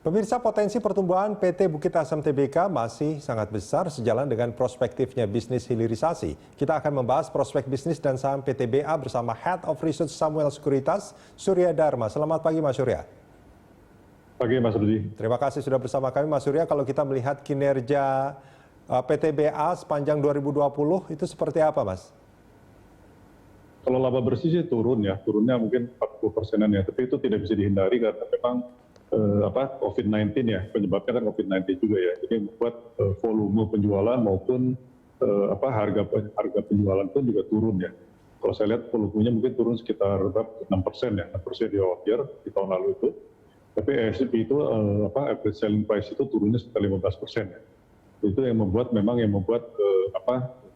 Pemirsa, potensi pertumbuhan PT Bukit Asam Tbk masih sangat besar sejalan dengan prospektifnya bisnis hilirisasi. Kita akan membahas prospek bisnis dan saham PTBA bersama Head of Research Samuel Sekuritas, Surya Dharma. Selamat pagi Mas Surya. Pagi Mas Rudi. Terima kasih sudah bersama kami Mas Surya. Kalau kita melihat kinerja PTBA sepanjang 2020 itu seperti apa Mas? Kalau laba bersih sih turun ya, turunnya mungkin 40%-an ya, tapi itu tidak bisa dihindari karena memang COVID-19 ya, penyebabnya kan COVID-19 juga ya. Jadi membuat volume penjualan maupun harga penjualan pun juga turun ya. Kalau saya lihat volumenya mungkin turun sekitar 6% ya, 6% year-over-year di tahun lalu itu. Tapi ASP itu average selling price itu turunnya sekitar 15% ya. Itu yang membuat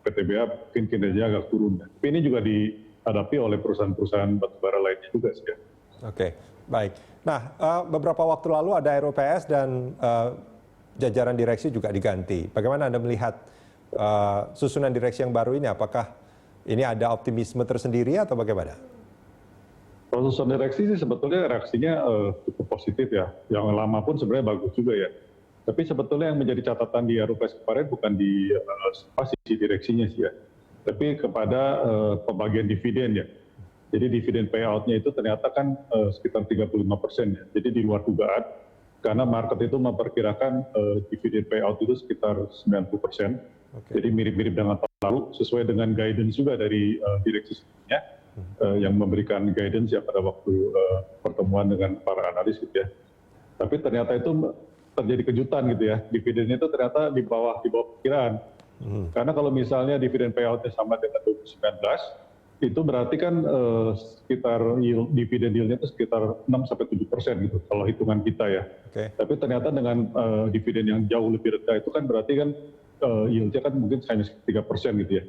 PTBA mungkin kinerja agak turun ya. Tapi ini juga dihadapi oleh perusahaan-perusahaan batubara lainnya juga sih ya. Oke, baik. Nah, beberapa waktu lalu ada RUPS dan jajaran direksi juga diganti. Bagaimana Anda melihat susunan direksi yang baru ini? Apakah ini ada optimisme tersendiri atau bagaimana? Kalau susunan direksi sih sebetulnya reaksinya cukup positif ya. Yang lama pun sebenarnya bagus juga ya. Tapi sebetulnya yang menjadi catatan di RUPS kemarin bukan di sisi direksinya sih ya. Tapi kepada pembagian dividen ya. Jadi dividen payout-nya itu ternyata kan sekitar 35% ya. Jadi di luar dugaan, karena market itu memperkirakan dividen payout itu sekitar 90%. Jadi mirip-mirip dengan tahun lalu, sesuai dengan guidance juga dari direksi sebelumnya, yang memberikan guidance ya pada waktu pertemuan dengan para analis gitu ya. Tapi ternyata itu terjadi kejutan gitu ya, dividennya itu ternyata di bawah perkiraan. Karena kalau misalnya dividen payout-nya sama dengan 2019, itu berarti kan sekitar dividen yield-nya itu sekitar 6-7% gitu kalau hitungan kita ya. Tapi ternyata dengan dividen yang jauh lebih rendah itu kan berarti kan yield-nya kan mungkin hanya 3% gitu ya.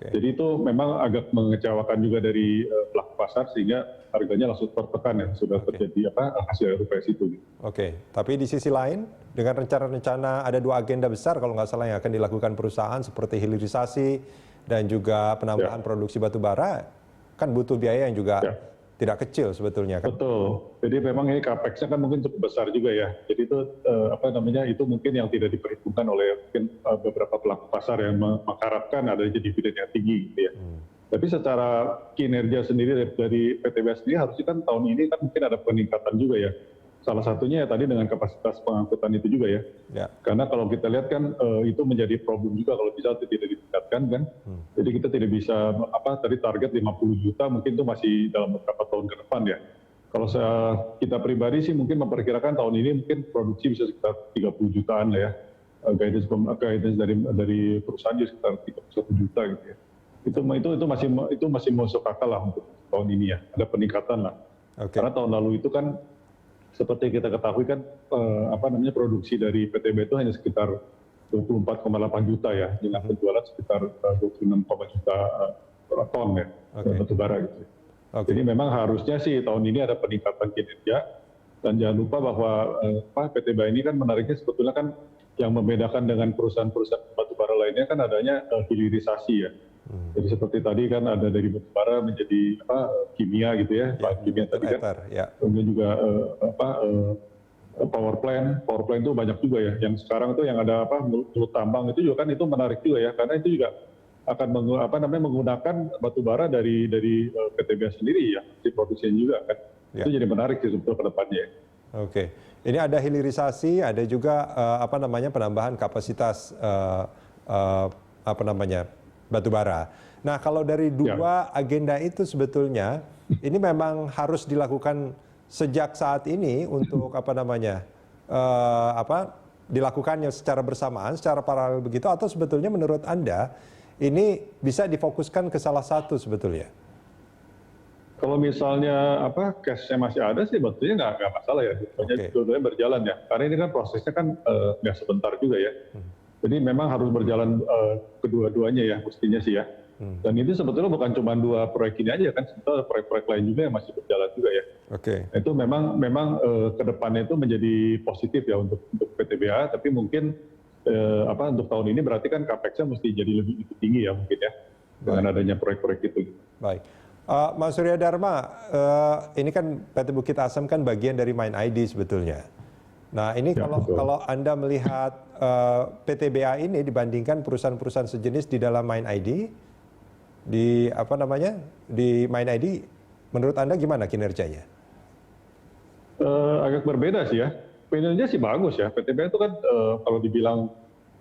Jadi itu memang agak mengecewakan juga dari pelaku pasar sehingga harganya langsung tertekan ya, sudah terjadi hasil RUPS itu. Gitu. Tapi di sisi lain dengan rencana-rencana ada 2 agenda besar kalau nggak salah yang akan dilakukan perusahaan seperti hilirisasi dan juga penambahan produksi batu bara, kan butuh biaya yang juga tidak kecil sebetulnya kan. Betul. Jadi memang ini capex-nya kan mungkin cukup besar juga ya. Jadi itu itu mungkin yang tidak diperhitungkan oleh mungkin beberapa pelaku pasar yang mengharapkan adanya dividen yang tinggi gitu ya. Tapi secara kinerja sendiri dari PTBA sendiri harusnya kan tahun ini kan mungkin ada peningkatan juga ya. Salah satunya ya tadi dengan kapasitas pengangkutan itu juga ya. Karena kalau kita lihat kan itu menjadi problem juga kalau bisa tidak ditingkatkan kan. Jadi kita tidak bisa tadi target 50 juta mungkin itu masih dalam beberapa tahun ke depan ya. Kalau kita pribadi sih mungkin memperkirakan tahun ini mungkin produksi bisa sekitar 30 jutaan lah ya. Guidance dari perusahaan juga sekitar 31 juta gitu ya. Itu masih masuk akal lah untuk tahun ini ya. Ada peningkatan lah. Karena tahun lalu itu kan seperti kita ketahui kan produksi dari PTB itu hanya sekitar 24,8 juta ya, dengan penjualan sekitar 26,5 juta ton ya batubara gitu. Jadi memang harusnya sih tahun ini ada peningkatan kinerja, dan jangan lupa bahwa PTB ini kan menariknya sebetulnya kan yang membedakan dengan perusahaan-perusahaan batubara lainnya kan adanya hilirisasi ya. Jadi seperti tadi kan ada dari batubara menjadi kimia gitu ya, kimia tadi kan. Kemudian juga power plant itu banyak juga ya. Yang sekarang itu yang ada mulut tambang itu juga kan itu menarik juga ya, karena itu juga akan menggunakan batubara dari PTBA sendiri ya, di produksinya juga kan. Itu jadi menarik sih sebetulnya ke depannya. Ini ada hilirisasi, ada juga penambahan kapasitas batubara. Nah, kalau dari 2 agenda itu sebetulnya ini memang harus dilakukan sejak saat ini untuk dilakukannya secara bersamaan, secara paralel begitu, atau sebetulnya menurut Anda ini bisa difokuskan ke salah satu sebetulnya? Kalau misalnya cash-nya masih ada sih sebetulnya nggak masalah ya. Dua-duanya berjalan ya. Karena ini kan prosesnya kan nggak sebentar juga ya. Jadi memang harus berjalan kedua-duanya ya, mestinya sih ya. Dan itu sebetulnya bukan cuma 2 proyek ini aja kan, sebetulnya proyek-proyek lain juga yang masih berjalan juga ya. Itu memang ke depannya itu menjadi positif ya untuk PTBA, tapi mungkin untuk tahun ini berarti kan capex-nya mesti jadi lebih tinggi ya mungkin ya, dengan adanya proyek-proyek itu. Baik. Mas Surya Dharma, ini kan PT Bukit Asam kan bagian dari MindID sebetulnya. Nah, ini Ya, betul. kalau Anda melihat PTBA ini dibandingkan perusahaan-perusahaan sejenis di dalam MindID, di MindID, menurut Anda gimana kinerjanya? Agak berbeda sih ya. Kinerjanya sih bagus ya. PTBA itu kan kalau dibilang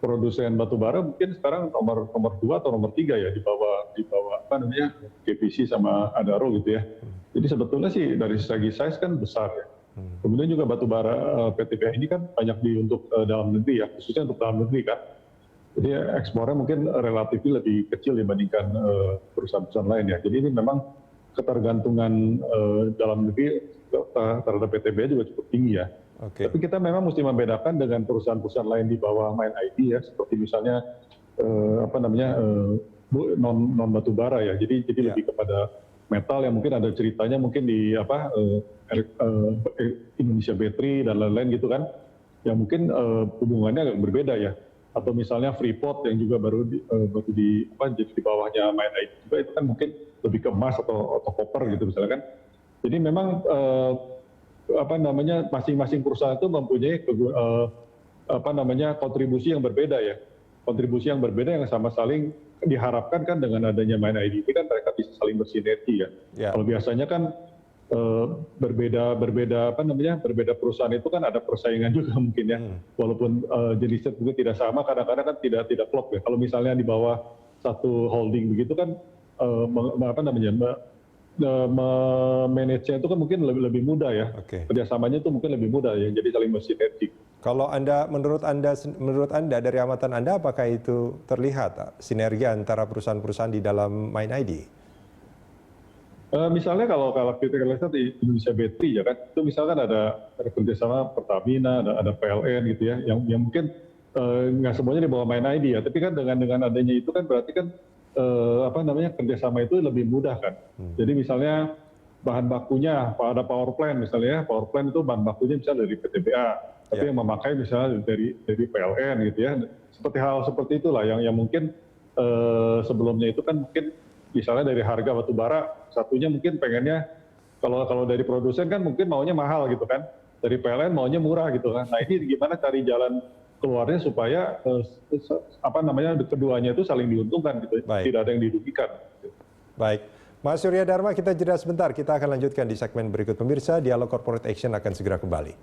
produsen batu bara mungkin sekarang nomor 2 atau nomor 3 ya, di bawah KPC sama Adaro gitu ya. Jadi sebetulnya sih dari segi size kan besar ya. Kemudian juga batu bara PTBA ini kan banyak untuk dalam negeri ya, khususnya untuk dalam negeri kan. Jadi ekspornya mungkin relatif lebih kecil dibandingkan perusahaan-perusahaan lain ya. Jadi ini memang ketergantungan dalam negeri terhadap PTBA juga cukup tinggi ya. Oke. Tapi kita memang mesti membedakan dengan perusahaan-perusahaan lain di bawah MindID ya, seperti misalnya non batu bara ya. Jadi lebih kepada metal yang mungkin ada ceritanya mungkin di Indonesia Battery dan lain-lain gitu kan, yang mungkin hubungannya agak berbeda ya. Atau misalnya Freeport yang juga baru jadi di bawahnya MindID juga, itu kan mungkin lebih ke emas atau copper gitu misalnya kan. Jadi memang masing-masing perusahaan itu mempunyai kontribusi yang berbeda ya. Kontribusi yang berbeda yang sama saling diharapkan kan dengan adanya MindID ini kan mereka bisa saling bersinergi ya. Kalau biasanya kan berbeda perusahaan itu kan ada persaingan juga mungkin ya. Walaupun jenisnya mungkin tidak sama, kadang-kadang kan tidak klop ya. Kalau misalnya di bawah satu holding begitu kan manage-nya itu kan mungkin lebih mudah ya. Kerjasamanya itu mungkin lebih mudah ya, jadi saling bersinergi. Kalau menurut Anda dari amatan Anda, apakah itu terlihat sinergi antara perusahaan-perusahaan di dalam MindID? Misalnya kalau kita lihat di Indonesia Battery ya kan, itu misalkan ada kerjasama Pertamina, ada PLN gitu ya, yang mungkin nggak semuanya di bawah MindID ya, tapi kan dengan adanya itu kan berarti kan kerjasama itu lebih mudah kan. Jadi misalnya bahan bakunya ada power plant misalnya ya, power plant itu bahan bakunya misalnya dari PTBA, tapi yang memakai misalnya dari PLN gitu ya. Seperti hal seperti itulah yang mungkin sebelumnya itu kan mungkin misalnya dari harga batu bara satunya mungkin pengennya kalau dari produsen kan mungkin maunya mahal gitu kan, dari PLN maunya murah gitu kan. Nah ini gimana cari jalan keluarnya supaya keduanya itu saling diuntungkan gitu, tidak ada yang dirugikan. Baik, Mas Surya Dharma, kita jeda sebentar, kita akan lanjutkan di segmen berikut. Pemirsa, Dialog Corporate Action akan segera kembali.